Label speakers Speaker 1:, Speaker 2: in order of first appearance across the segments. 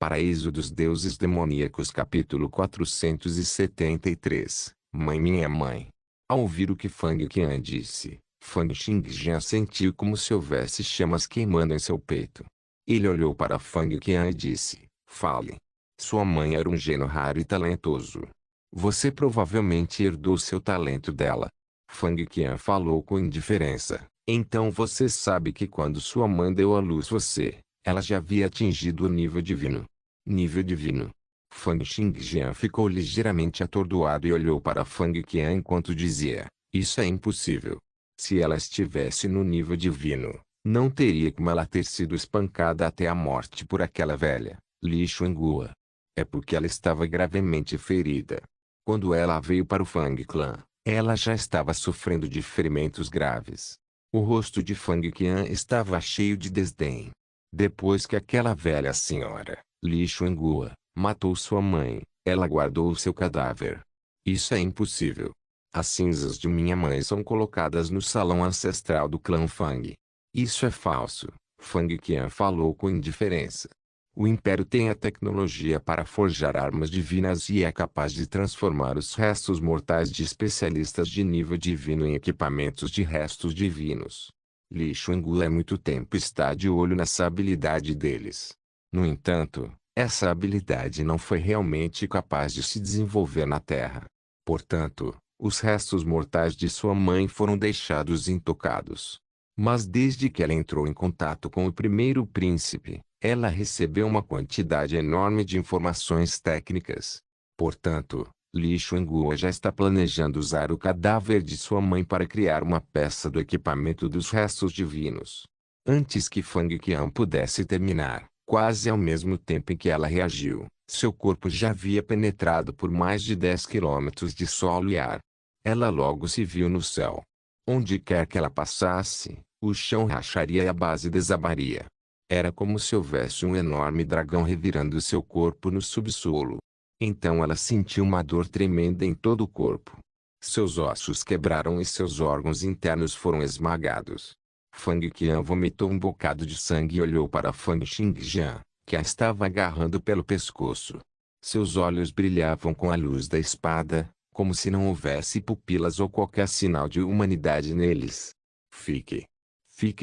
Speaker 1: Paraíso dos Deuses Demoníacos Capítulo 473 Mãe minha mãe. Ao ouvir o que Fang Qian disse, Fang Xingjian sentiu como se houvesse chamas queimando em seu peito. Ele olhou para Fang Qian e disse, fale. Sua mãe era um gênio raro e talentoso. Você provavelmente herdou seu talento dela. Fang Qian falou com indiferença. Então você sabe que quando sua mãe deu à luz você, ela já havia atingido o nível divino. Nível divino. Fang Xingjian ficou ligeiramente atordoado e olhou para Fang Qian enquanto dizia, isso é impossível. Se ela estivesse no nível divino, não teria como ela ter sido espancada até a morte por aquela velha, Li Xuanghua. É porque ela estava gravemente ferida. Quando ela veio para o Fang Clan, ela já estava sofrendo de ferimentos graves. O rosto de Fang Qian estava cheio de desdém. Depois que aquela velha senhora, Li Xuanghua, matou sua mãe, ela guardou o seu cadáver. Isso é impossível. As cinzas de minha mãe são colocadas no salão ancestral do clã Fang. Isso é falso, Fang Qian falou com indiferença. O Império tem a tecnologia para forjar armas divinas e é capaz de transformar os restos mortais de especialistas de nível divino em equipamentos de restos divinos. Li Xuanghua há muito tempo está de olho nessa habilidade deles. No entanto, essa habilidade não foi realmente capaz de se desenvolver na Terra. Portanto, os restos mortais de sua mãe foram deixados intocados. Mas desde que ela entrou em contato com o primeiro príncipe, ela recebeu uma quantidade enorme de informações técnicas. Portanto, Li Xuanghua já está planejando usar o cadáver de sua mãe para criar uma peça do equipamento dos restos divinos. Antes que Fang Qian pudesse terminar, quase ao mesmo tempo em que ela reagiu, seu corpo já havia penetrado por mais de 10 quilômetros de solo e ar. Ela logo se viu no céu. Onde quer que ela passasse, o chão racharia e a base desabaria. Era como se houvesse um enorme dragão revirando seu corpo no subsolo. Então ela sentiu uma dor tremenda em todo o corpo. Seus ossos quebraram e seus órgãos internos foram esmagados. Fang Qian vomitou um bocado de sangue e olhou para Fang Xingjian, que a estava agarrando pelo pescoço. Seus olhos brilhavam com a luz da espada, como se não houvesse pupilas ou qualquer sinal de humanidade neles. Fique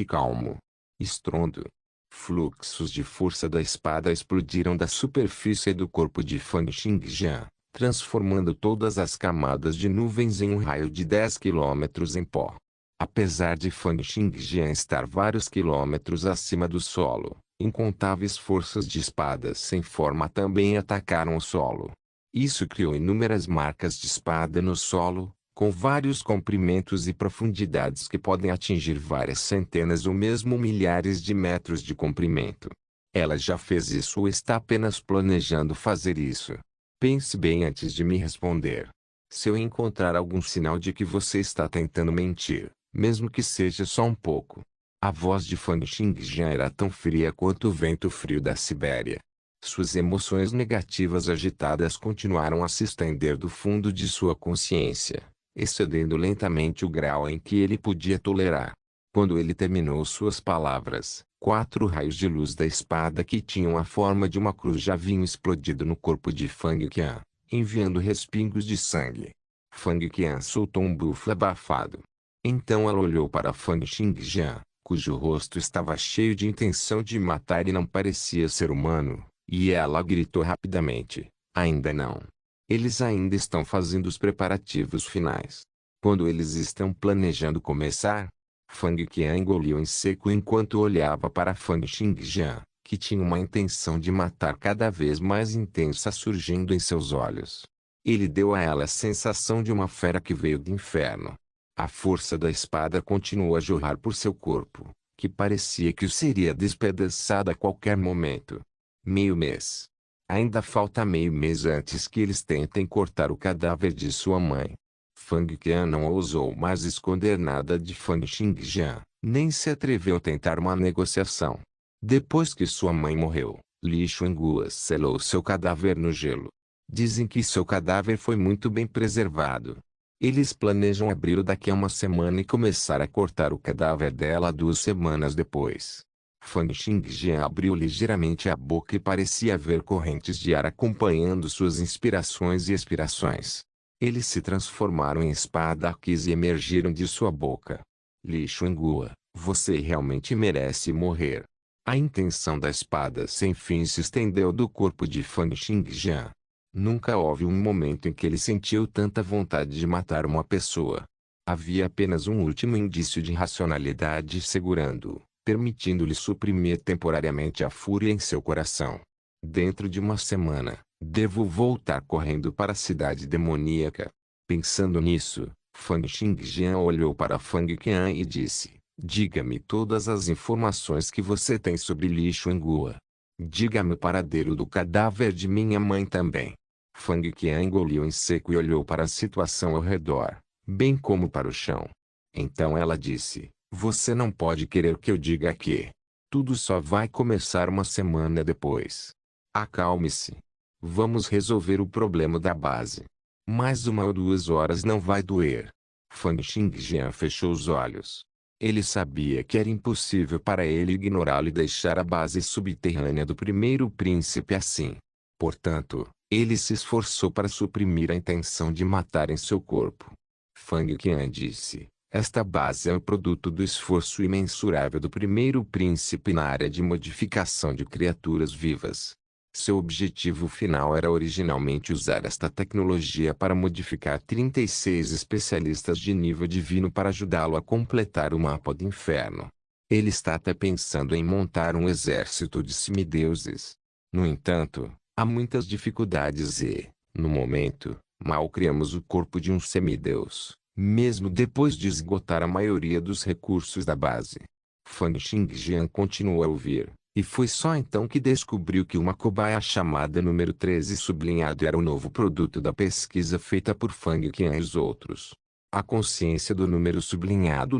Speaker 1: calmo. Estrondo. Fluxos de força da espada explodiram da superfície do corpo de Fang Xingjian, transformando todas as camadas de nuvens em um raio de 10 quilômetros em pó. Apesar de Fang Xingjian estar vários quilômetros acima do solo, incontáveis forças de espadas sem forma também atacaram o solo. Isso criou inúmeras marcas de espada no solo, com vários comprimentos e profundidades que podem atingir várias centenas ou mesmo milhares de metros de comprimento. Ela já fez isso ou está apenas planejando fazer isso? Pense bem antes de me responder. Se eu encontrar algum sinal de que você está tentando mentir, mesmo que seja só um pouco. A voz de Fang Xingjian era tão fria quanto o vento frio da Sibéria. Suas emoções negativas agitadas continuaram a se estender do fundo de sua consciência, excedendo lentamente o grau em que ele podia tolerar. Quando ele terminou suas palavras, 4 raios de luz da espada que tinham a forma de uma cruz já haviam explodido no corpo de Fang Qian, enviando respingos de sangue. Fang Qian soltou um bufo abafado. Então ela olhou para Fang Xingjian, cujo rosto estava cheio de intenção de matar e não parecia ser humano, e ela gritou rapidamente, ainda não. Eles ainda estão fazendo os preparativos finais. Quando eles estão planejando começar? Fang Qian engoliu em seco enquanto olhava para Fang Xingjian, que tinha uma intenção de matar cada vez mais intensa surgindo em seus olhos. Ele deu a ela a sensação de uma fera que veio do inferno. A força da espada continuou a jorrar por seu corpo, que parecia que o seria despedaçado a qualquer momento. Meio mês. Ainda falta meio mês antes que eles tentem cortar o cadáver de sua mãe. Fang Qian não ousou mais esconder nada de Fang Xingjian, nem se atreveu a tentar uma negociação. Depois que sua mãe morreu, Li Xuanghua selou seu cadáver no gelo. Dizem que seu cadáver foi muito bem preservado. Eles planejam abri-lo daqui a uma semana e começar a cortar o cadáver dela 2 semanas depois. Fang Xingjian abriu ligeiramente a boca e parecia ver correntes de ar acompanhando suas inspirações e expirações. Eles se transformaram em espadachins e emergiram de sua boca. Li Xuanhua, você realmente merece morrer. A intenção da espada sem fim se estendeu do corpo de Fang Xingjian. Nunca houve um momento em que ele sentiu tanta vontade de matar uma pessoa. Havia apenas um último indício de racionalidade segurando-o, permitindo-lhe suprimir temporariamente a fúria em seu coração. Dentro de uma semana, devo voltar correndo para a cidade demoníaca. Pensando nisso, Fang Xingjian olhou para Fang Qian e disse: diga-me todas as informações que você tem sobre Li Xuanhua. Diga-me o paradeiro do cadáver de minha mãe também. Fang Qian engoliu em seco e olhou para a situação ao redor, bem como para o chão. Então ela disse: você não pode querer que eu diga que tudo só vai começar uma semana depois. Acalme-se. Vamos resolver o problema da base. Mais 1 ou 2 horas não vai doer. Fang Xingjian fechou os olhos. Ele sabia que era impossível para ele ignorá-lo e deixar a base subterrânea do primeiro príncipe assim. Portanto, ele se esforçou para suprimir a intenção de matar em seu corpo. Fang Qian disse: esta base é o produto do esforço imensurável do primeiro príncipe na área de modificação de criaturas vivas. Seu objetivo final era originalmente usar esta tecnologia para modificar 36 especialistas de nível divino para ajudá-lo a completar o mapa do inferno. Ele está até pensando em montar um exército de semideuses. No entanto, há muitas dificuldades e, no momento, mal criamos o corpo de um semideus, mesmo depois de esgotar a maioria dos recursos da base. Fang Xingjian continuou a ouvir. E foi só então que descobriu que uma cobaia chamada número 13 sublinhado era o novo produto da pesquisa feita por Fang Qian e os outros. A consciência do número sublinhado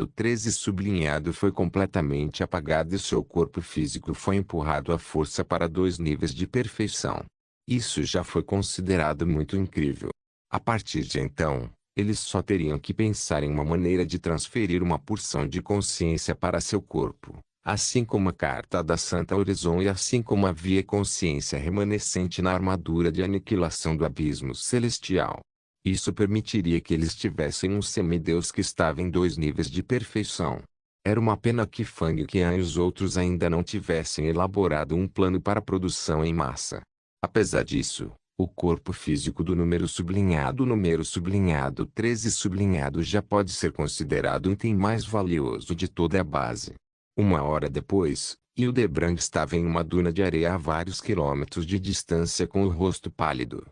Speaker 1: 13 sublinhado foi completamente apagada e seu corpo físico foi empurrado à força para 2 níveis de perfeição. Isso já foi considerado muito incrível. A partir de então, eles só teriam que pensar em uma maneira de transferir uma porção de consciência para seu corpo. Assim como a carta da Santa Horizon e assim como havia consciência remanescente na armadura de aniquilação do abismo celestial. Isso permitiria que eles tivessem um semideus que estava em 2 níveis de perfeição. Era uma pena que Fang Qian e os outros ainda não tivessem elaborado um plano para a produção em massa. Apesar disso, o corpo físico do número sublinhado 13 sublinhado já pode ser considerado o item mais valioso de toda a base. 1 hora depois, Hildebrand estava em uma duna de areia a vários quilômetros de distância com o rosto pálido.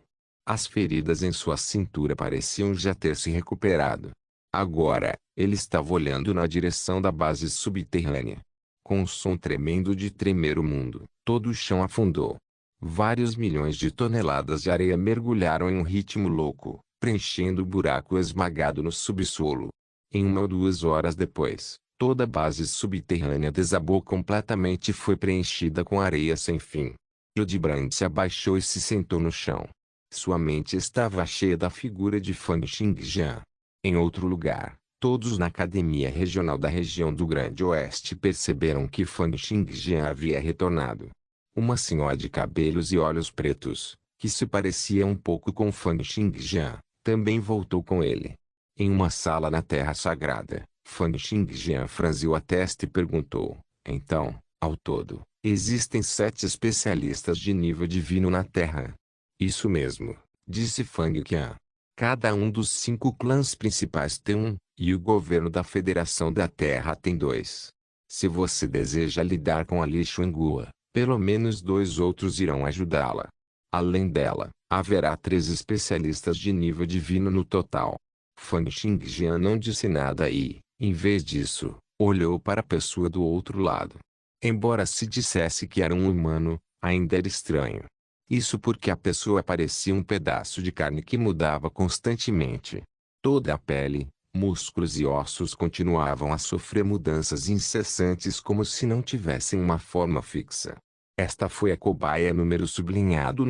Speaker 1: As feridas em sua cintura pareciam já ter se recuperado. Agora, ele estava olhando na direção da base subterrânea. Com um som tremendo de tremer o mundo, todo o chão afundou. Vários milhões de toneladas de areia mergulharam em um ritmo louco, preenchendo o buraco esmagado no subsolo. Em 1 ou 2 horas depois, toda a base subterrânea desabou completamente e foi preenchida com areia sem fim. Hildebrand se abaixou e se sentou no chão. Sua mente estava cheia da figura de Fang Xingjian. Em outro lugar, todos na academia regional da região do Grande Oeste perceberam que Fang Xingjian havia retornado. Uma senhora de cabelos e olhos pretos, que se parecia um pouco com Fang Xingjian, também voltou com ele. Em uma sala na Terra Sagrada, Fang Xingjian franziu a testa e perguntou: então, ao todo, existem 7 especialistas de nível divino na Terra? Isso mesmo, disse Fang Qian. Cada um dos 5 clãs principais tem um, e o governo da Federação da Terra tem 2. Se você deseja lidar com a Li Xuanhua, pelo menos 2 outros irão ajudá-la. Além dela, haverá 3 especialistas de nível divino no total. Fang Xingjian não disse nada e, em vez disso, olhou para a pessoa do outro lado. Embora se dissesse que era um humano, ainda era estranho. Isso porque a pessoa parecia um pedaço de carne que mudava constantemente. Toda a pele, músculos e ossos continuavam a sofrer mudanças incessantes como se não tivessem uma forma fixa. Esta foi a cobaia número sublinhado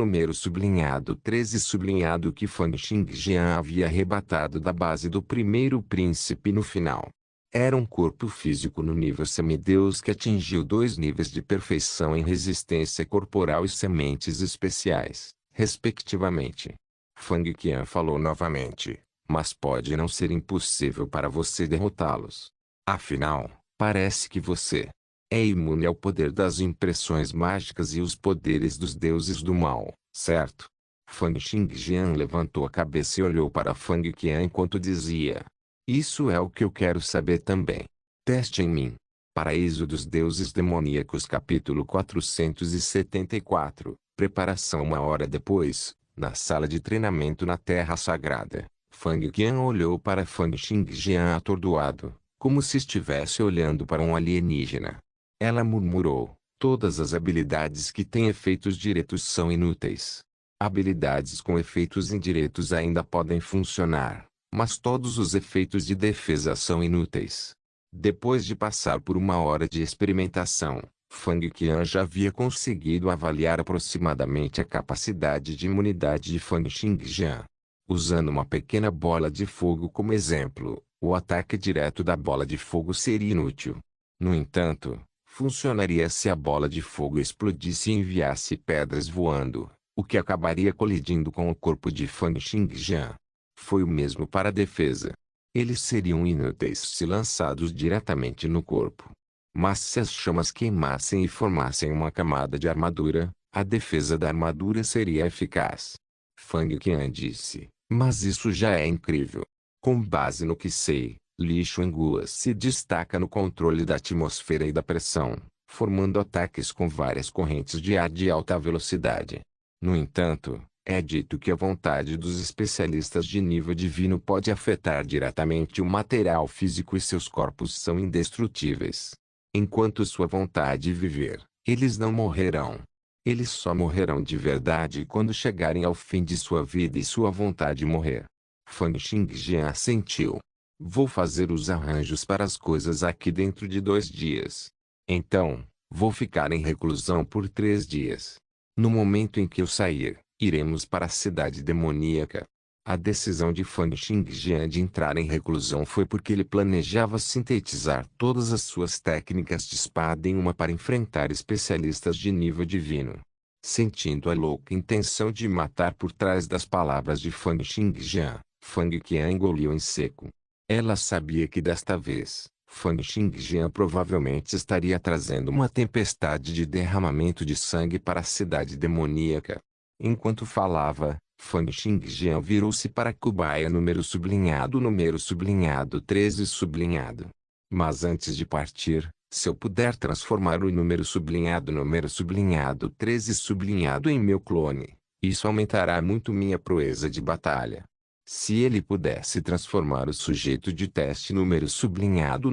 Speaker 1: 13 sublinhado que Fang Xingjian havia arrebatado da base do primeiro príncipe no final. Era um corpo físico no nível semideus que atingiu 2 níveis de perfeição em resistência corporal e sementes especiais, respectivamente. Fang Qian falou novamente, mas pode não ser impossível para você derrotá-los. Afinal, parece que você é imune ao poder das impressões mágicas e os poderes dos deuses do mal, certo? Fang Xingjian levantou a cabeça e olhou para Fang Qian enquanto dizia: isso é o que eu quero saber também. Teste em mim. Paraíso dos Deuses Demoníacos capítulo 474. Preparação. Uma hora depois, na sala de treinamento na Terra Sagrada, Fang Qian olhou para Fang Xingjian atordoado, como se estivesse olhando para um alienígena. Ela murmurou: todas as habilidades que têm efeitos diretos são inúteis. Habilidades com efeitos indiretos ainda podem funcionar, mas todos os efeitos de defesa são inúteis. Depois de passar por uma hora de experimentação, Fang Qian já havia conseguido avaliar aproximadamente a capacidade de imunidade de Fang Xingjian. Usando uma pequena bola de fogo como exemplo, o ataque direto da bola de fogo seria inútil. No entanto, funcionaria se a bola de fogo explodisse e enviasse pedras voando, o que acabaria colidindo com o corpo de Fang Xingjian. Foi o mesmo para a defesa. Eles seriam inúteis se lançados diretamente no corpo. Mas se as chamas queimassem e formassem uma camada de armadura, a defesa da armadura seria eficaz. Fang Qian disse: mas isso já é incrível. Com base no que sei, Li Xuanguo se destaca no controle da atmosfera e da pressão, formando ataques com várias correntes de ar de alta velocidade. No entanto, é dito que a vontade dos especialistas de nível divino pode afetar diretamente o material físico e seus corpos são indestrutíveis. Enquanto sua vontade viver, eles não morrerão. Eles só morrerão de verdade quando chegarem ao fim de sua vida e sua vontade morrer. Fang Xingjian assentiu. Vou fazer os arranjos para as coisas aqui dentro de 2 dias. Então, vou ficar em reclusão por 3 dias. No momento em que eu sair, iremos para a cidade demoníaca. A decisão de Fang Xingjian de entrar em reclusão foi porque ele planejava sintetizar todas as suas técnicas de espada em uma para enfrentar especialistas de nível divino. Sentindo a louca intenção de matar por trás das palavras de Fang Xingjian, Fang Qian engoliu em seco. Ela sabia que desta vez, Fang Xingjian provavelmente estaria trazendo uma tempestade de derramamento de sangue para a cidade demoníaca. Enquanto falava, Fang Xingjian virou-se para Cobaia número sublinhado 13 sublinhado. Mas antes de partir, se eu puder transformar o número sublinhado 13 sublinhado em meu clone, isso aumentará muito minha proeza de batalha. Se ele pudesse transformar o sujeito de teste número sublinhado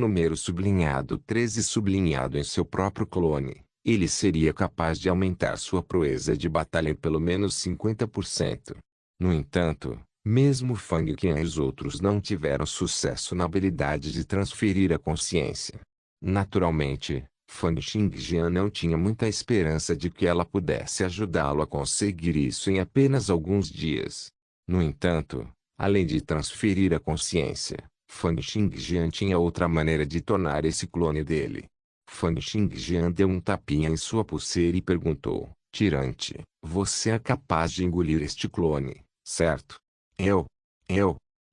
Speaker 1: 13 sublinhado em seu próprio clone, ele seria capaz de aumentar sua proeza de batalha em pelo menos 50%. No entanto, mesmo Fang Qian e os outros não tiveram sucesso na habilidade de transferir a consciência. Naturalmente, Fang Xingjian não tinha muita esperança de que ela pudesse ajudá-lo a conseguir isso em apenas alguns dias. No entanto, além de transferir a consciência, Fang Xingjian tinha outra maneira de tornar esse clone dele. Fang Xingjian deu um tapinha em sua pulseira e perguntou: Tirante, você é capaz de engolir este clone, certo? Eu?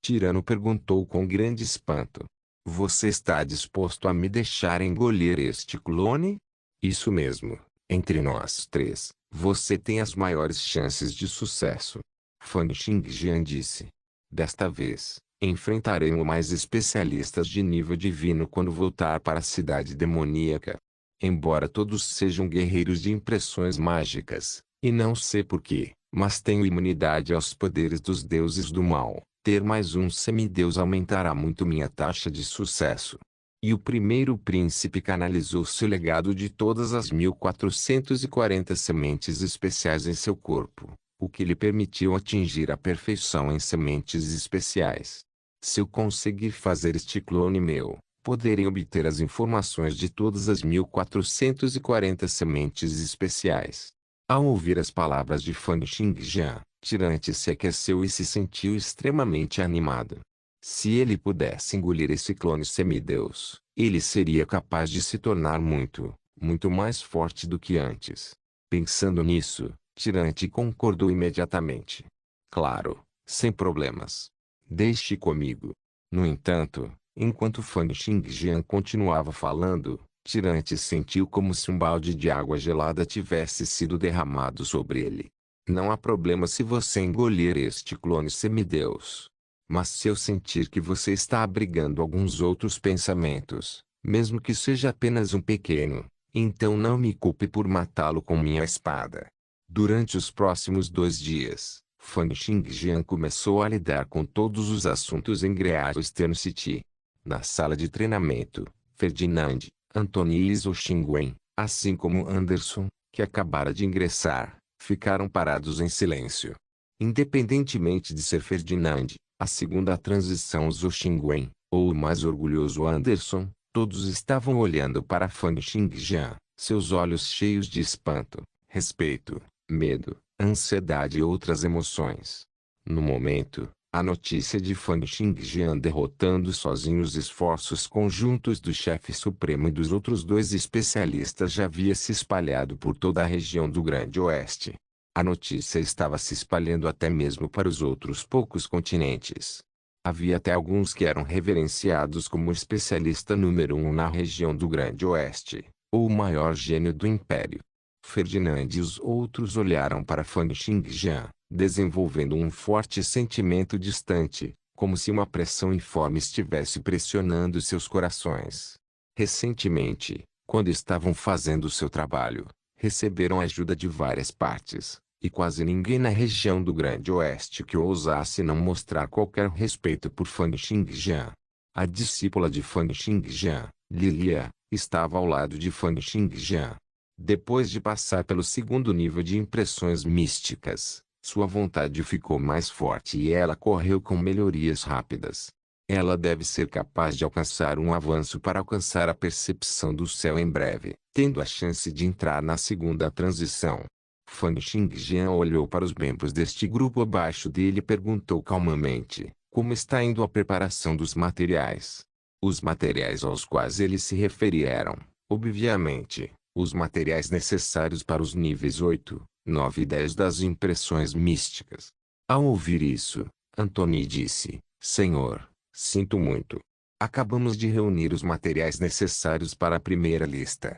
Speaker 1: Tirano perguntou com grande espanto. Você está disposto a me deixar engolir este clone? Isso mesmo. Entre nós três, você tem as maiores chances de sucesso. Fang Xingjian disse. Desta vez, enfrentaremos mais especialistas de nível divino quando voltar para a cidade demoníaca. Embora todos sejam guerreiros de impressões mágicas, e não sei porquê, mas tenho imunidade aos poderes dos deuses do mal, ter mais um semideus aumentará muito minha taxa de sucesso. E o primeiro príncipe canalizou seu legado de todas as 1440 sementes especiais em seu corpo, o que lhe permitiu atingir a perfeição em sementes especiais. Se eu conseguir fazer este clone meu, poderei obter as informações de todas as 1440 sementes especiais. Ao ouvir as palavras de Fang Xingjian, Tirante se aqueceu e se sentiu extremamente animado. Se ele pudesse engolir esse clone semideus, ele seria capaz de se tornar muito, muito mais forte do que antes. Pensando nisso, Tirante concordou imediatamente. Claro, sem problemas. Deixe comigo. No entanto, enquanto Fang Xingjian continuava falando, Tirante sentiu como se um balde de água gelada tivesse sido derramado sobre ele. Não há problema se você engolir este clone semideus. Mas se eu sentir que você está abrigando alguns outros pensamentos, mesmo que seja apenas um pequeno, então não me culpe por matá-lo com minha espada. Durante os próximos 2 dias, Fang Xingjian começou a lidar com todos os assuntos em Great Eastern City. Na sala de treinamento, Ferdinand, Anthony e Zhou Xingwen, assim como Anderson, que acabara de ingressar, ficaram parados em silêncio. Independentemente de ser Ferdinand, a segunda transição Zhou Xingwen, ou o mais orgulhoso Anderson, todos estavam olhando para Fang Xingjian, seus olhos cheios de espanto, respeito, medo, ansiedade e outras emoções. No momento, a notícia de Fang Xingjian derrotando sozinho os esforços conjuntos do chefe supremo e dos outros 2 especialistas já havia se espalhado por toda a região do Grande Oeste. A notícia estava se espalhando até mesmo para os outros poucos continentes. Havia até alguns que eram reverenciados como o especialista número 1 na região do Grande Oeste, ou o maior gênio do Império. Ferdinand e os outros olharam para Fang Xingjian, desenvolvendo um forte sentimento distante, como se uma pressão informe estivesse pressionando seus corações. Recentemente, quando estavam fazendo seu trabalho, receberam ajuda de várias partes, e quase ninguém na região do Grande Oeste que ousasse não mostrar qualquer respeito por Fang Xingjian. A discípula de Fang Xingjian, Lilia, estava ao lado de Fang Xingjian. Depois de passar pelo segundo nível de impressões místicas, sua vontade ficou mais forte e ela correu com melhorias rápidas. Ela deve ser capaz de alcançar um avanço para alcançar a percepção do céu em breve, tendo a chance de entrar na segunda transição. Fang Xingjian olhou para os membros deste grupo abaixo dele e perguntou calmamente, como está indo a preparação dos materiais? Os materiais aos quais ele se referia eram, obviamente, os materiais necessários para os níveis 8, 9 e 10 das impressões místicas. Ao ouvir isso, Anthony disse, Senhor, sinto muito. Acabamos de reunir os materiais necessários para a primeira lista.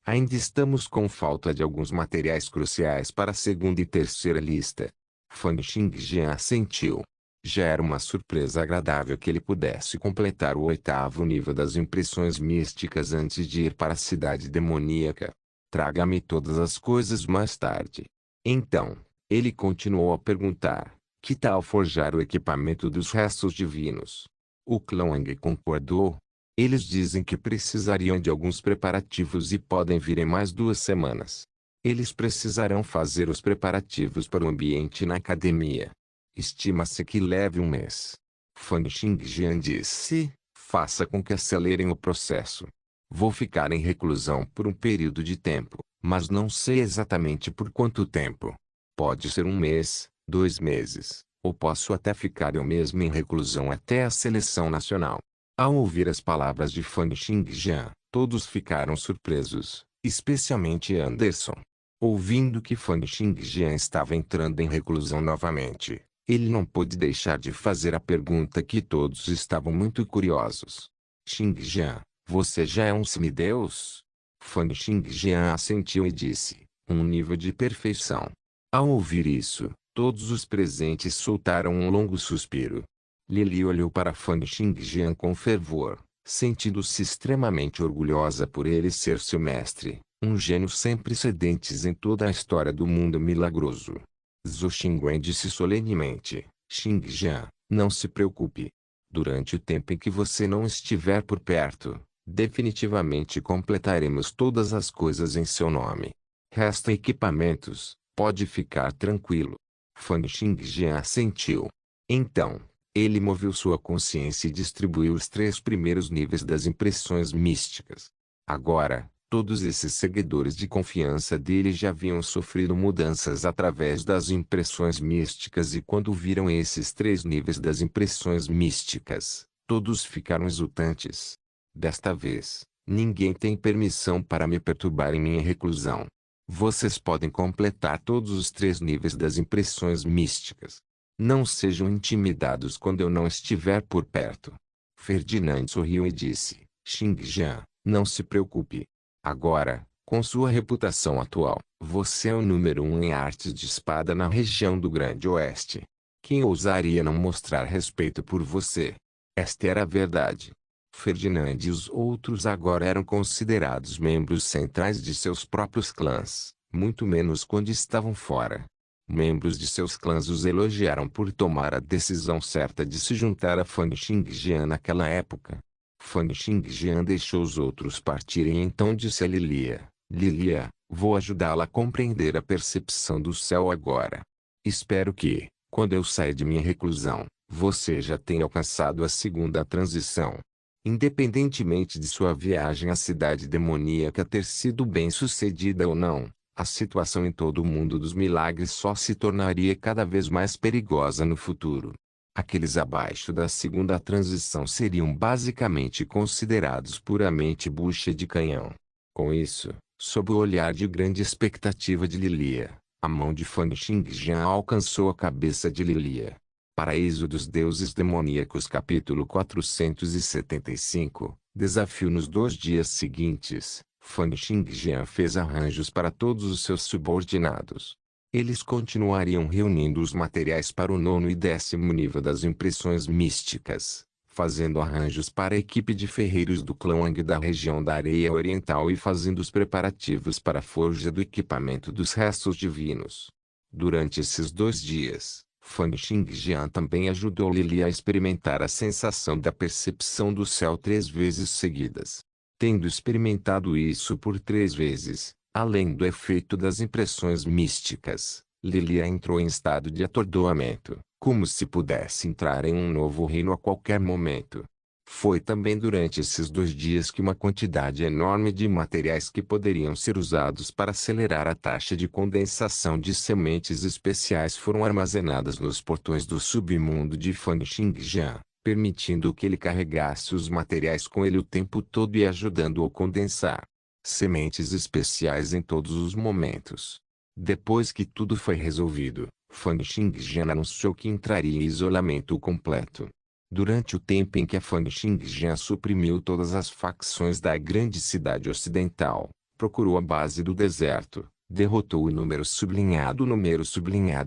Speaker 1: Ainda estamos com falta de alguns materiais cruciais para a segunda e terceira lista. Fang Xingjian assentiu. Já era uma surpresa agradável que ele pudesse completar o 8º nível das impressões místicas antes de ir para a cidade demoníaca. Traga-me todas as coisas mais tarde. Então, ele continuou a perguntar, que tal forjar o equipamento dos restos divinos? O clã Wang concordou. Eles dizem que precisariam de alguns preparativos e podem vir em mais 2 semanas. Eles precisarão fazer os preparativos para o ambiente na academia. Estima-se que leve um mês. Fang Xingjian disse, faça com que acelerem o processo. Vou ficar em reclusão por um período de tempo, mas não sei exatamente por quanto tempo. Pode ser 1 mês, 2 meses, ou posso até ficar eu mesmo em reclusão até a seleção nacional. Ao ouvir as palavras de Fang Xingjian, todos ficaram surpresos, especialmente Anderson. Ouvindo que Fang Xingjian estava entrando em reclusão novamente, ele não pôde deixar de fazer a pergunta que todos estavam muito curiosos. Xingjian, você já é um semideus? Fang Xingjian assentiu e disse, um nível de perfeição. Ao ouvir isso, todos os presentes soltaram um longo suspiro. Lili olhou para Fang Xingjian com fervor, sentindo-se extremamente orgulhosa por ele ser seu mestre, um gênio sem precedentes em toda a história do mundo milagroso. Zhou Xingwen disse solenemente, Xingjian, não se preocupe. Durante o tempo em que você não estiver por perto, definitivamente completaremos todas as coisas em seu nome. Resta equipamentos, pode ficar tranquilo. Fang Xingjian assentiu. Então, ele moveu sua consciência e distribuiu os 3 primeiros níveis das impressões místicas. Agora, Todos esses seguidores de confiança dele já haviam sofrido mudanças através das impressões místicas e quando viram esses 3 níveis das impressões místicas, todos ficaram exultantes. Desta vez, ninguém tem permissão para me perturbar em minha reclusão. Vocês podem completar todos os 3 níveis das impressões místicas. Não sejam intimidados quando eu não estiver por perto. Ferdinand sorriu e disse, Xingjian, não se preocupe. Agora, com sua reputação atual, você é o número 1 em artes de espada na região do Grande Oeste. Quem ousaria não mostrar respeito por você? Esta era a verdade. Ferdinand e os outros agora eram considerados membros centrais de seus próprios clãs, muito menos quando estavam fora. Membros de seus clãs os elogiaram por tomar a decisão certa de se juntar a Fang Xingjian naquela época. Fang Xingjian deixou os outros partirem e então disse a Lilia, Lilia, vou ajudá-la a compreender a percepção do céu agora. Espero que, quando eu sair de minha reclusão, você já tenha alcançado a segunda transição. Independentemente de sua viagem à cidade demoníaca ter sido bem-sucedida ou não, a situação em todo o mundo dos milagres só se tornaria cada vez mais perigosa no futuro. Aqueles abaixo da segunda transição seriam basicamente considerados puramente bucha de canhão. Com isso, sob o olhar de grande expectativa de Lilia, a mão de Fang Xingjian alcançou a cabeça de Lilia. Paraíso dos Deuses Demoníacos capítulo 475, Desafio nos 2 dias seguintes, Fang Xingjian fez arranjos para todos os seus subordinados. Eles continuariam reunindo os materiais para o 9º e 10º nível das impressões místicas, fazendo arranjos para a equipe de ferreiros do clã Wang da região da Areia Oriental e fazendo os preparativos para a forja do equipamento dos restos divinos. Durante esses 2 dias, Fang Xingjian também ajudou Lili a experimentar a sensação da percepção do céu 3 vezes seguidas. Tendo experimentado isso por 3 vezes, além do efeito das impressões místicas, Lilia entrou em estado de atordoamento, como se pudesse entrar em um novo reino a qualquer momento. Foi também durante esses 2 dias que uma quantidade enorme de materiais que poderiam ser usados para acelerar a taxa de condensação de sementes especiais foram armazenadas nos portões do submundo de Fang Xingjian, permitindo que ele carregasse os materiais com ele o tempo todo e ajudando-o a condensar sementes especiais em todos os momentos. Depois que tudo foi resolvido, Fang Xingjian anunciou que entraria em isolamento completo. Durante o tempo em que a Fang Xingjian suprimiu todas as facções da grande cidade ocidental, procurou a base do deserto, derrotou o número sublinhado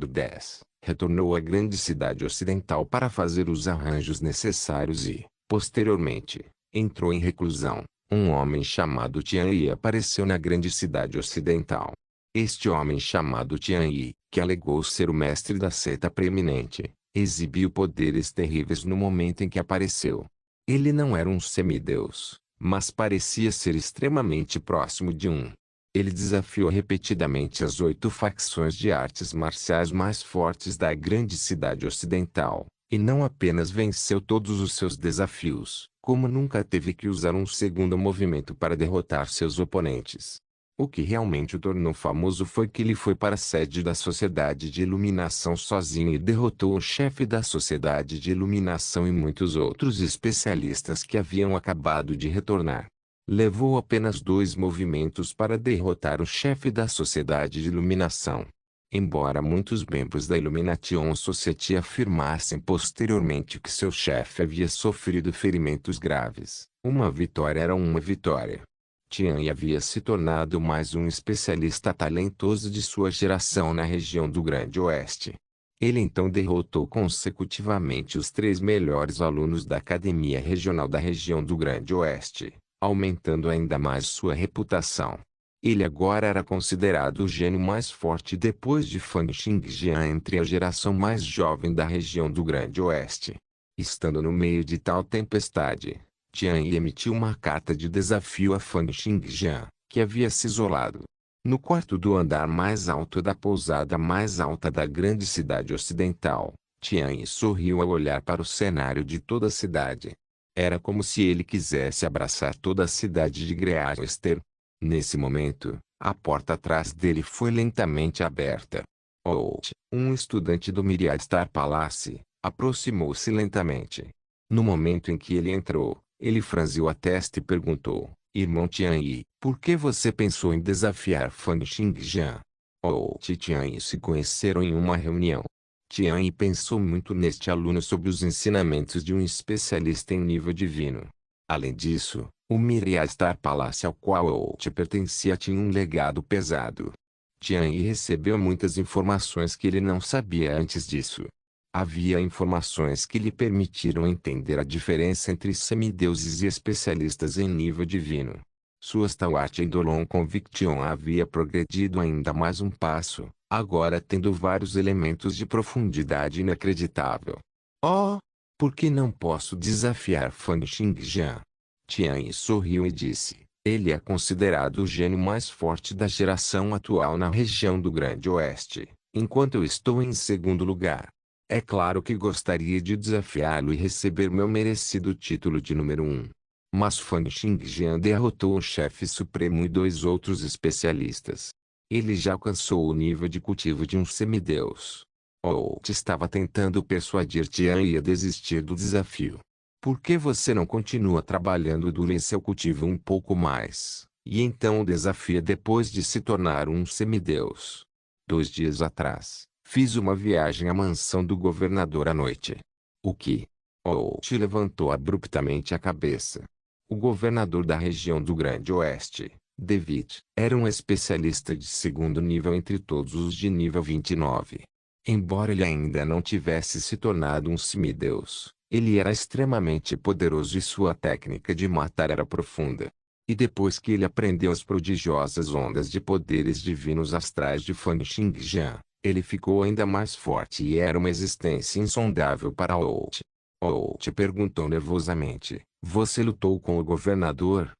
Speaker 1: 10, retornou à grande cidade ocidental para fazer os arranjos necessários e, posteriormente, entrou em reclusão. Um homem chamado Tian Yi apareceu na grande cidade ocidental. Este homem chamado Tian Yi, que alegou ser o mestre da seita preeminente, exibiu poderes terríveis no momento em que apareceu. Ele não era um semideus, mas parecia ser extremamente próximo de um. Ele desafiou repetidamente as 8 facções de artes marciais mais fortes da grande cidade ocidental, e não apenas venceu todos os seus desafios, como nunca teve que usar um segundo movimento para derrotar seus oponentes. O que realmente o tornou famoso foi que ele foi para a sede da Sociedade de Iluminação sozinho e derrotou o chefe da Sociedade de Iluminação e muitos outros especialistas que haviam acabado de retornar. Levou apenas 2 movimentos para derrotar o chefe da Sociedade de Iluminação. Embora muitos membros da Illumination Society afirmassem posteriormente que seu chefe havia sofrido ferimentos graves, uma vitória era uma vitória. Tian Yi havia se tornado mais um especialista talentoso de sua geração na região do Grande Oeste. Ele então derrotou consecutivamente os 3 melhores alunos da Academia Regional da região do Grande Oeste, aumentando ainda mais sua reputação. Ele agora era considerado o gênio mais forte depois de Fang Xingjian entre a geração mais jovem da região do Grande Oeste. Estando no meio de tal tempestade, Tian Yi emitiu uma carta de desafio a Fang Xingjian, que havia se isolado. No quarto do andar mais alto da pousada mais alta da grande cidade ocidental, Tian Yi sorriu ao olhar para o cenário de toda a cidade. Era como se ele quisesse abraçar toda a cidade de Greaster. Nesse momento, a porta atrás dele foi lentamente aberta. Out, um estudante do Myriad Star Palace, aproximou-se lentamente. No momento em que ele entrou, ele franziu a testa e perguntou: Irmão Tianyi, por que você pensou em desafiar Fang Xingjian? Out e Tianyi se conheceram em uma reunião. Tianyi pensou muito neste aluno sob os ensinamentos de um especialista em nível divino. Além disso, o Myriad Star Palace ao qual Out pertencia tinha um legado pesado. Tianyi recebeu muitas informações que ele não sabia antes disso. Havia informações que lhe permitiram entender a diferença entre semideuses e especialistas em nível divino. Sua Stalwart Eidolon Conviction havia progredido ainda mais um passo, agora tendo vários elementos de profundidade inacreditável. Oh! Por que não posso desafiar Fang Xingjian? Tianyi sorriu e disse: ele é considerado o gênio mais forte da geração atual na região do Grande Oeste, enquanto eu estou em segundo lugar. É claro que gostaria de desafiá-lo e receber meu merecido título de número 1. Mas Fang Xingjian derrotou o chefe supremo e 2 outros especialistas. Ele já alcançou o nível de cultivo de um semideus. Out estava tentando persuadir Tianyi a desistir do desafio. Por que você não continua trabalhando duro em seu cultivo um pouco mais, e então o desafia depois de se tornar um semideus? 2 dias atrás, fiz uma viagem à mansão do governador à noite. O que? Out levantou abruptamente a cabeça. O governador da região do Grande Oeste, David, era um especialista de segundo nível entre todos os de nível 29. Embora ele ainda não tivesse se tornado um semideus, ele era extremamente poderoso e sua técnica de matar era profunda. E depois que ele aprendeu as prodigiosas ondas de poderes divinos astrais de Fang Xingjian, ele ficou ainda mais forte e era uma existência insondável para Out. Out perguntou nervosamente: você lutou com o governador?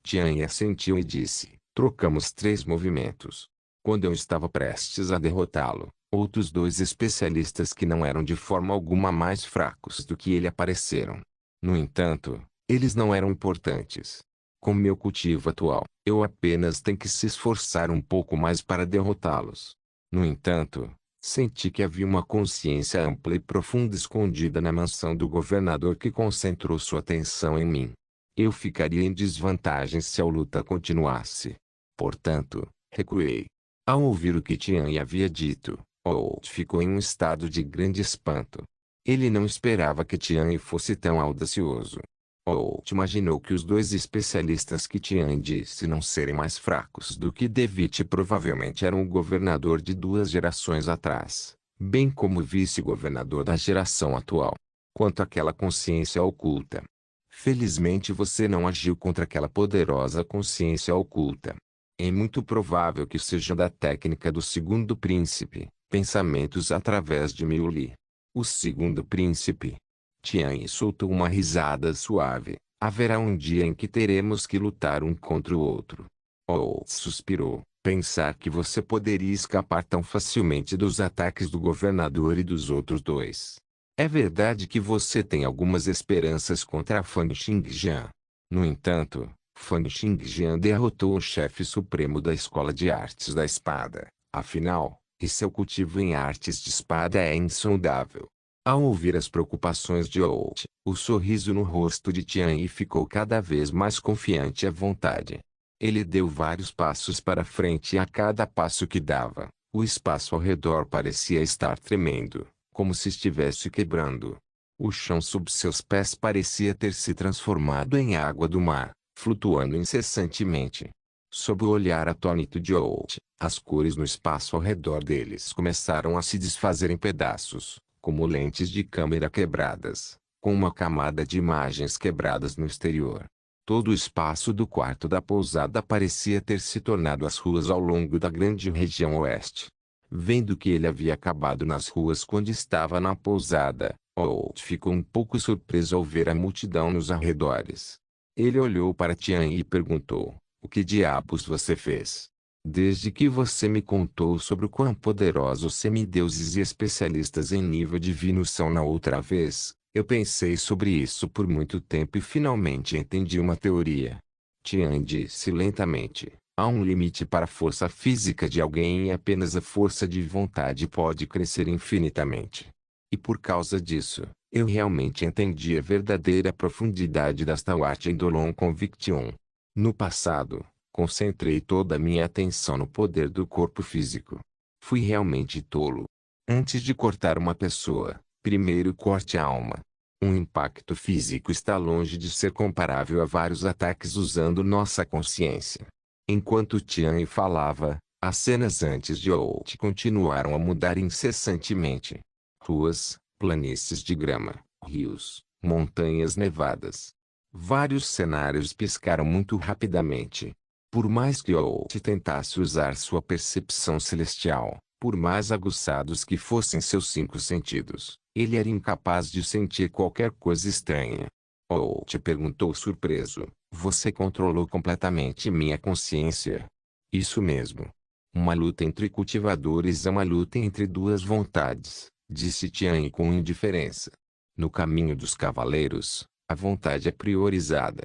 Speaker 1: Tianyi assentiu e disse: trocamos 3 movimentos. Quando eu estava prestes a derrotá-lo, outros 2 especialistas que não eram de forma alguma mais fracos do que ele apareceram. No entanto, eles não eram importantes. Com meu cultivo atual, eu apenas tenho que se esforçar um pouco mais para derrotá-los. No entanto, senti que havia uma consciência ampla e profunda escondida na mansão do governador que concentrou sua atenção em mim. Eu ficaria em desvantagem se a luta continuasse. Portanto, recuei. Ao ouvir o que Tianyi havia dito, Out ficou em um estado de grande espanto. Ele não esperava que Tianyi fosse tão audacioso. Out imaginou que os 2 especialistas que Tianyi disse não serem mais fracos do que David provavelmente eram o governador de 2 gerações atrás, bem como o vice-governador da geração atual. Quanto àquela consciência oculta. Felizmente você não agiu contra aquela poderosa consciência oculta. É muito provável que seja da técnica do segundo príncipe, pensamentos através de Miuli. O segundo príncipe. Tianyi soltou uma risada suave. Haverá um dia em que teremos que lutar um contra o outro. Out suspirou. Pensar que você poderia escapar tão facilmente dos ataques do governador e dos outros 2. É verdade que você tem algumas esperanças contra Fang Xingjian. No entanto, Fang Xingjian derrotou o chefe supremo da Escola de Artes da Espada. Afinal, e seu cultivo em artes de espada é insondável. Ao ouvir as preocupações de Out, o sorriso no rosto de Tianyi ficou cada vez mais confiante e à vontade. Ele deu vários passos para frente e a cada passo que dava, o espaço ao redor parecia estar tremendo, como se estivesse quebrando. O chão sob seus pés parecia ter se transformado em água do mar, flutuando incessantemente. Sob o olhar atônito de Out, as cores no espaço ao redor deles começaram a se desfazer em pedaços, como lentes de câmera quebradas, com uma camada de imagens quebradas no exterior. Todo o espaço do quarto da pousada parecia ter se tornado as ruas ao longo da grande região oeste. Vendo que ele havia acabado nas ruas quando estava na pousada, Out ficou um pouco surpreso ao ver a multidão nos arredores. Ele olhou para Tianyi e perguntou: o que diabos você fez? Desde que você me contou sobre o quão poderosos semideuses e especialistas em nível divino são na outra vez, eu pensei sobre isso por muito tempo e finalmente entendi uma teoria. Tianyi disse lentamente: Há um limite para a força física de alguém e apenas a força de vontade pode crescer infinitamente. E por causa disso, eu realmente entendi a verdadeira profundidade da Tawat Eidolon Conviction. No passado, concentrei toda a minha atenção no poder do corpo físico. Fui realmente tolo. Antes de cortar uma pessoa, primeiro corte a alma. Um impacto físico está longe de ser comparável a vários ataques usando nossa consciência. Enquanto Tian falava, as cenas antes de Out continuaram a mudar incessantemente. Ruas, planícies de grama, rios, montanhas nevadas. Vários cenários piscaram muito rapidamente. Por mais que Out tentasse usar sua percepção celestial, por mais aguçados que fossem seus 5 sentidos, ele era incapaz de sentir qualquer coisa estranha. Out perguntou surpreso: "Você controlou completamente minha consciência?" "Isso mesmo. Uma luta entre cultivadores é uma luta entre duas vontades", disse Tian com indiferença. "No caminho dos cavaleiros, a vontade é priorizada.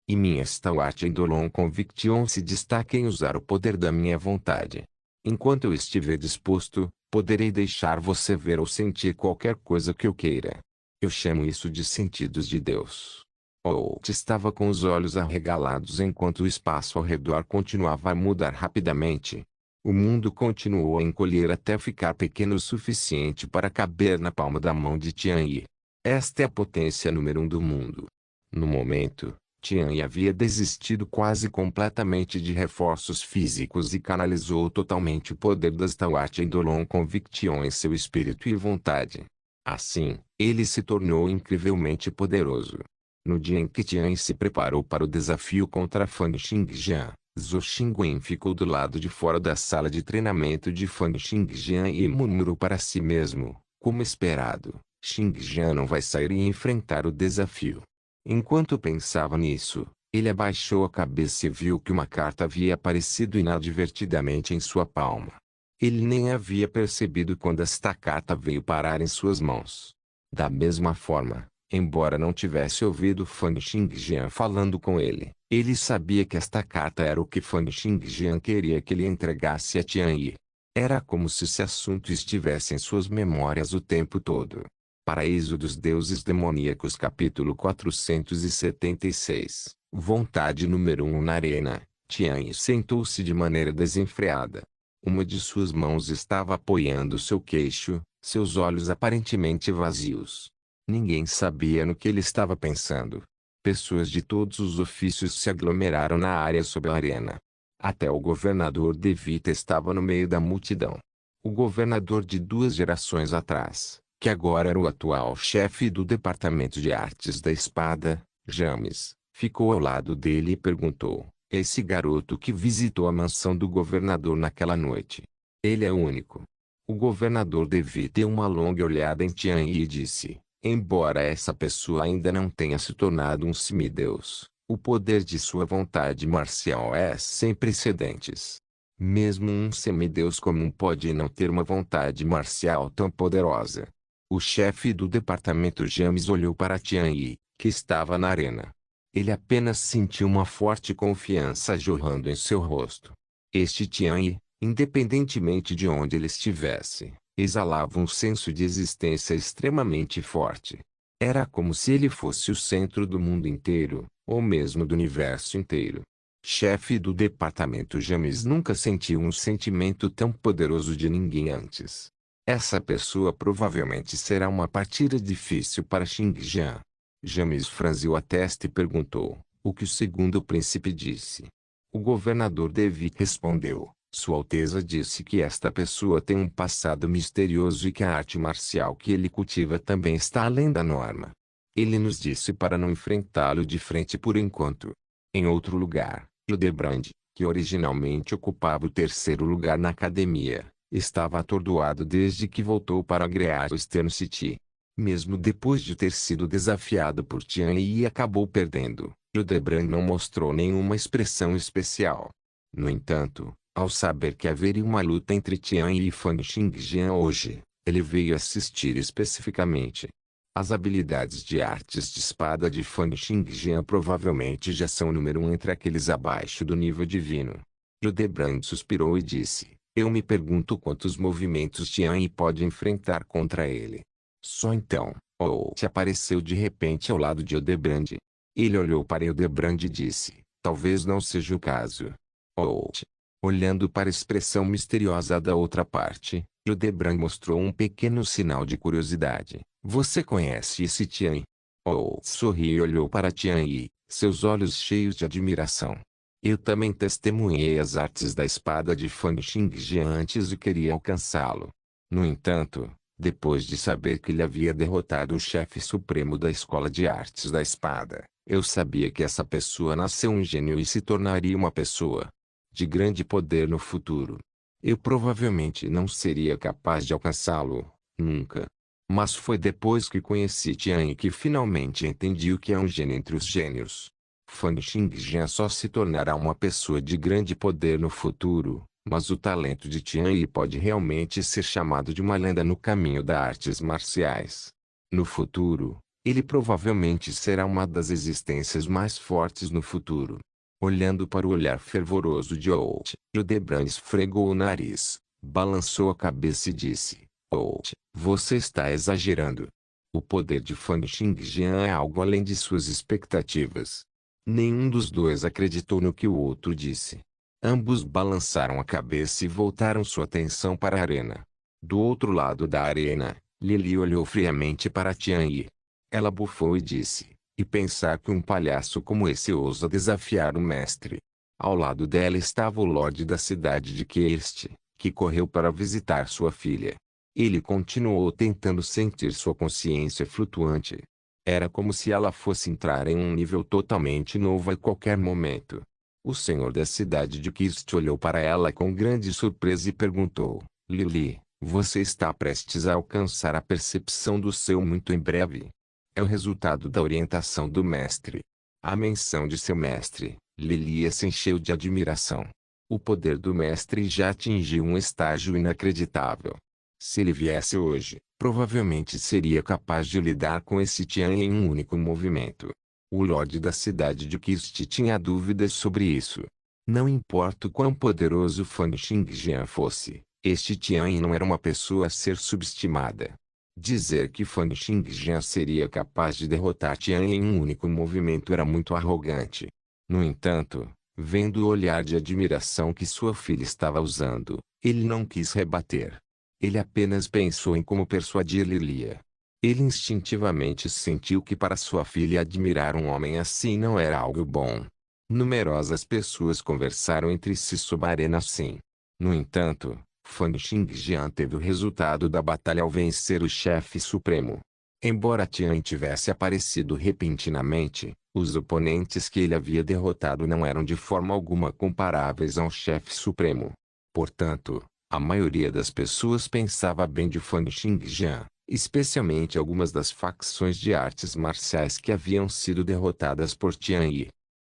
Speaker 1: E minha Tawat Eidolon Conviction se destaca em usar o poder da minha vontade. Enquanto eu estiver disposto, poderei deixar você ver ou sentir qualquer coisa que eu queira. Eu chamo isso de sentidos de Deus." Out estava com os olhos arregalados enquanto o espaço ao redor continuava a mudar rapidamente. O mundo continuou a encolher até ficar pequeno o suficiente para caber na palma da mão de Tian Yi. Esta é a potência número 1 do mundo. No momento, Tian Yi havia desistido quase completamente de reforços físicos e canalizou totalmente o poder das Tawat Eidolon Conviction em seu espírito e vontade. Assim, ele se tornou incrivelmente poderoso. No dia em que Tian se preparou para o desafio contra Fang Xingjian, Zhou Xingwen ficou do lado de fora da sala de treinamento de Fang Xingjian e murmurou para si mesmo: "Como esperado, Xingjian não vai sair e enfrentar o desafio." Enquanto pensava nisso, ele abaixou a cabeça e viu que uma carta havia aparecido inadvertidamente em sua palma. Ele nem havia percebido quando esta carta veio parar em suas mãos. Da mesma forma, embora não tivesse ouvido Fang Xingjian falando com ele, ele sabia que esta carta era o que Fang Xingjian queria que ele entregasse a Tian Yi. Era como se esse assunto estivesse em suas memórias o tempo todo. Paraíso dos Deuses Demoníacos capítulo 476. Vontade número 1 na arena. Tian Yi sentou-se de maneira desenfreada. Uma de suas mãos estava apoiando seu queixo, seus olhos aparentemente vazios. Ninguém sabia no que ele estava pensando. Pessoas de todos os ofícios se aglomeraram na área sob a arena. Até o governador de Vita estava no meio da multidão. O governador de 2 gerações atrás, que agora era o atual chefe do Departamento de Artes da Espada, James, ficou ao lado dele e perguntou: "Esse garoto que visitou a mansão do governador naquela noite. Ele é único?" O governador de Vita deu uma longa olhada em Tian Yi e disse: "Embora essa pessoa ainda não tenha se tornado um semideus, o poder de sua vontade marcial é sem precedentes. Mesmo um semideus comum pode não ter uma vontade marcial tão poderosa." O chefe do departamento James olhou para Tian Yi, que estava na arena. Ele apenas sentiu uma forte confiança jorrando em seu rosto. Este Tian Yi, independentemente de onde ele estivesse, exalava um senso de existência extremamente forte. Era como se ele fosse o centro do mundo inteiro, ou mesmo do universo inteiro. Chefe do departamento James nunca sentiu um sentimento tão poderoso de ninguém antes. Essa pessoa provavelmente será uma partida difícil para Xingjian. James franziu a testa e perguntou: "O que o segundo príncipe disse?" O governador Devi respondeu: "Sua Alteza disse que esta pessoa tem um passado misterioso e que a arte marcial que ele cultiva também está além da norma. Ele nos disse para não enfrentá-lo de frente por enquanto." Em outro lugar, Hildebrand, que originalmente ocupava o 3º lugar na academia, estava atordoado desde que voltou para Great Eastern City. Mesmo depois de ter sido desafiado por Tian Yi e acabou perdendo, Hildebrand não mostrou nenhuma expressão especial. No entanto, ao saber que haveria uma luta entre Tian Yi e Fang Xingjian hoje, ele veio assistir especificamente. As habilidades de artes de espada de Fang Xingjian provavelmente já são o número 1 entre aqueles abaixo do nível divino. Hildebrand suspirou e disse, eu me pergunto quantos movimentos Tian pode enfrentar contra ele. Só então, Holt apareceu de repente ao lado de Hildebrand. Ele olhou para Hildebrand e disse, talvez não seja o caso. Holt, olhando para a expressão misteriosa da outra parte, Hildebrand mostrou um pequeno sinal de curiosidade. Você conhece esse Tian? Holt sorriu e olhou para Tian, seus olhos cheios de admiração. Eu também testemunhei as artes da espada de Fan Xingjian antes e queria alcançá-lo. No entanto, depois de saber que ele havia derrotado o chefe supremo da Escola de Artes da Espada, eu sabia que essa pessoa nasceu um gênio e se tornaria uma pessoa de grande poder no futuro. Eu provavelmente não seria capaz de alcançá-lo, nunca. Mas foi depois que conheci Tian que finalmente entendi o que é um gênio entre os gênios. Fan Xingjian só se tornará uma pessoa de grande poder no futuro, mas o talento de Tian pode realmente ser chamado de uma lenda no caminho das artes marciais. No futuro, ele provavelmente será uma das existências mais fortes no futuro. Olhando para o olhar fervoroso de Holt, Hildebrand esfregou o nariz, balançou a cabeça e disse, Holt, você está exagerando. O poder de Fan Xingjian é algo além de suas expectativas. Nenhum dos dois acreditou no que o outro disse. Ambos balançaram a cabeça e voltaram sua atenção para a arena. Do outro lado da arena, Lily olhou friamente para Tian. Ela bufou e disse, e pensar que um palhaço como esse ousa desafiar o mestre. Ao lado dela estava o Lorde da cidade de Keirst, que correu para visitar sua filha. Ele continuou tentando sentir sua consciência flutuante. Era como se ela fosse entrar em um nível totalmente novo a qualquer momento. O senhor da cidade de Keirst olhou para ela com grande surpresa e perguntou, Lily, você está prestes a alcançar a percepção do seu muito em breve? É o resultado da orientação do mestre. A menção de seu mestre, Lily se encheu de admiração. O poder do mestre já atingiu um estágio inacreditável. Se ele viesse hoje, provavelmente seria capaz de lidar com esse Tian em um único movimento. O Lorde da cidade de Keirst tinha dúvidas sobre isso. Não importa o quão poderoso Fan Xingjian fosse, este Tian não era uma pessoa a ser subestimada. Dizer que Fan Xingjian seria capaz de derrotar Tian em um único movimento era muito arrogante. No entanto, vendo o olhar de admiração que sua filha estava usando, ele não quis rebater. Ele apenas pensou em como persuadir Lilia. Ele instintivamente sentiu que para sua filha admirar um homem assim não era algo bom. Numerosas pessoas conversaram entre si sobre a arena assim. No entanto, Fan Xingjian teve o resultado da batalha ao vencer o chefe supremo. Embora Tian tivesse aparecido repentinamente, os oponentes que ele havia derrotado não eram de forma alguma comparáveis ao chefe supremo. Portanto, a maioria das pessoas pensava bem de Fan Xingjian, especialmente algumas das facções de artes marciais que haviam sido derrotadas por Tian.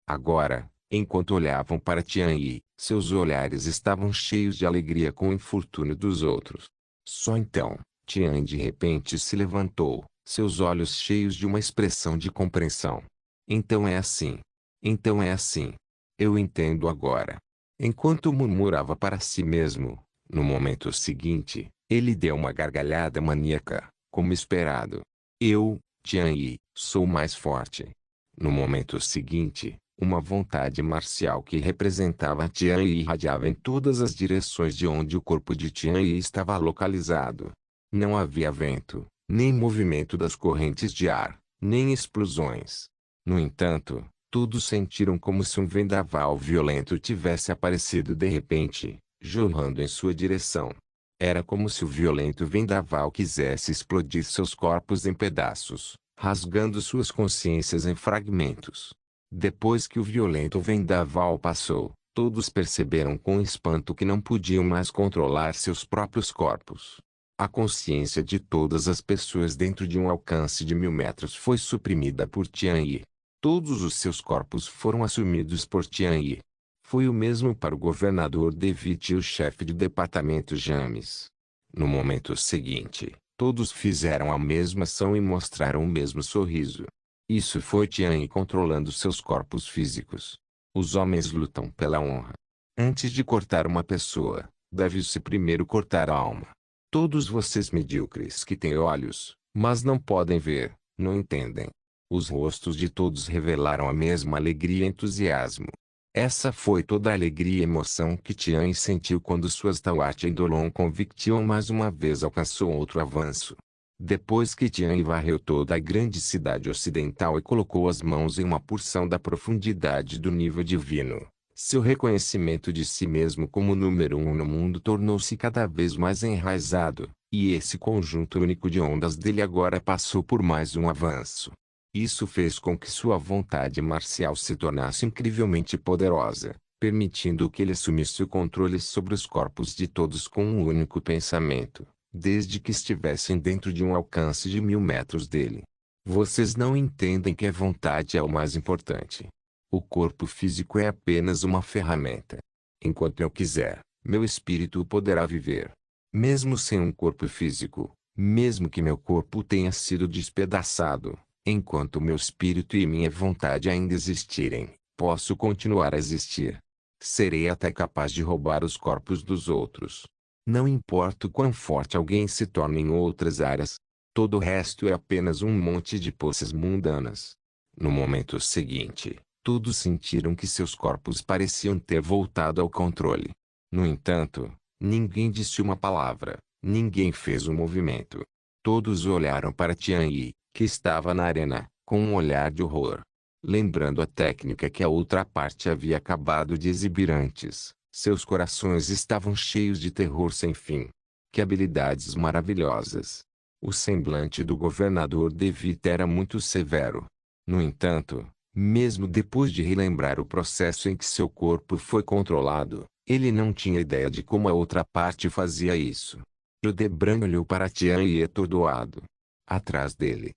Speaker 1: Agora, enquanto olhavam para Tian, seus olhares estavam cheios de alegria com o infortúnio dos outros. Só então, Tian de repente se levantou, seus olhos cheios de uma expressão de compreensão. Então é assim. Então é assim. Eu entendo agora. Enquanto murmurava para si mesmo, no momento seguinte, ele deu uma gargalhada maníaca, como esperado. Eu, Tian sou mais forte. No momento seguinte, uma vontade marcial que representava Tian irradiava em todas as direções de onde o corpo de Tian estava localizado. Não havia vento, nem movimento das correntes de ar, nem explosões. No entanto, todos sentiram como se um vendaval violento tivesse aparecido de repente, jorrando em sua direção. Era como se o violento vendaval quisesse explodir seus corpos em pedaços, rasgando suas consciências em fragmentos. Depois que o violento vendaval passou, todos perceberam com espanto que não podiam mais controlar seus próprios corpos. A consciência de todas as pessoas dentro de um alcance de 1000 metros foi suprimida por Tian. Todos os seus corpos foram assumidos por Tian. Foi o mesmo para o governador Devitt e o chefe de departamento James. No momento seguinte, todos fizeram a mesma ação e mostraram o mesmo sorriso. Isso foi Tian controlando seus corpos físicos. Os homens lutam pela honra. Antes de cortar uma pessoa, deve-se primeiro cortar a alma. Todos vocês medíocres que têm olhos, mas não podem ver, não entendem. Os rostos de todos revelaram a mesma alegria e entusiasmo. Essa foi toda a alegria e emoção que Tian sentiu quando suas Tawat Eidolon Conviction mais uma vez alcançou outro avanço. Depois que Tian varreu toda a grande cidade ocidental e colocou as mãos em uma porção da profundidade do nível divino, seu reconhecimento de si mesmo como número um no mundo tornou-se cada vez mais enraizado, e esse conjunto único de ondas dele agora passou por mais um avanço. Isso fez com que sua vontade marcial se tornasse incrivelmente poderosa, permitindo que ele assumisse o controle sobre os corpos de todos com um único pensamento, desde que estivessem dentro de um alcance de 1000 metros dele. Vocês não entendem que a vontade é o mais importante. O corpo físico é apenas uma ferramenta. Enquanto eu quiser, meu espírito poderá viver. Mesmo sem um corpo físico, mesmo que meu corpo tenha sido despedaçado, enquanto meu espírito e minha vontade ainda existirem, posso continuar a existir. Serei até capaz de roubar os corpos dos outros. Não importa o quão forte alguém se torne em outras áreas, todo o resto é apenas um monte de poças mundanas. No momento seguinte, todos sentiram que seus corpos pareciam ter voltado ao controle. No entanto, ninguém disse uma palavra, ninguém fez um movimento. Todos olharam para Tian Yi, que estava na arena, com um olhar de horror. Lembrando a técnica que a outra parte havia acabado de exibir antes, seus corações estavam cheios de terror sem fim. Que habilidades maravilhosas! O semblante do governador Devita era muito severo. No entanto, mesmo depois de relembrar o processo em que seu corpo foi controlado, ele não tinha ideia de como a outra parte fazia isso. Judebran olhou para Tian Yi atordoado. Atrás dele,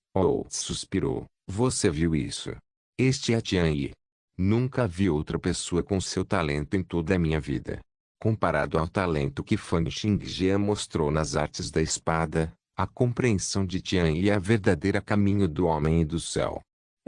Speaker 1: suspirou. Você viu isso? Este é Tian Yi. Nunca vi outra pessoa com seu talento em toda a minha vida. Comparado ao talento que Fang Xingjian mostrou nas artes da espada, a compreensão de Tian Yi é a verdadeira caminho do homem e do céu.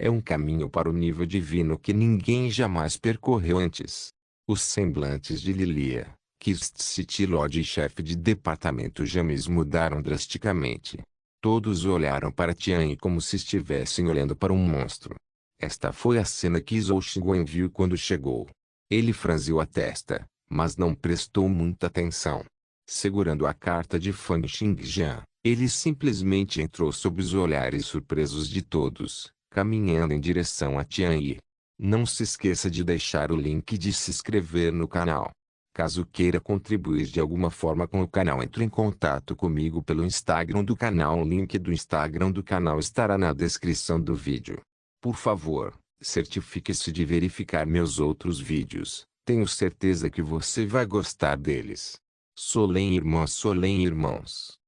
Speaker 1: É um caminho para o nível divino que ninguém jamais percorreu antes. Os semblantes de Lilia, Kist City Lodge e chefe de departamento James mudaram drasticamente. Todos olharam para Tian Yi como se estivessem olhando para um monstro. Esta foi a cena que Zhou Xiguan viu quando chegou. Ele franziu a testa, mas não prestou muita atenção. Segurando a carta de Fang Xingjian, ele simplesmente entrou sob os olhares surpresos de todos, caminhando em direção a Tian Yi. Não se esqueça de deixar o link de se inscrever no canal. Caso queira contribuir de alguma forma com o canal, entre em contato comigo pelo Instagram do canal. O link do Instagram do canal estará na descrição do vídeo. Por favor, certifique-se de verificar meus outros vídeos. Tenho certeza que você vai gostar deles. Solem irmãos.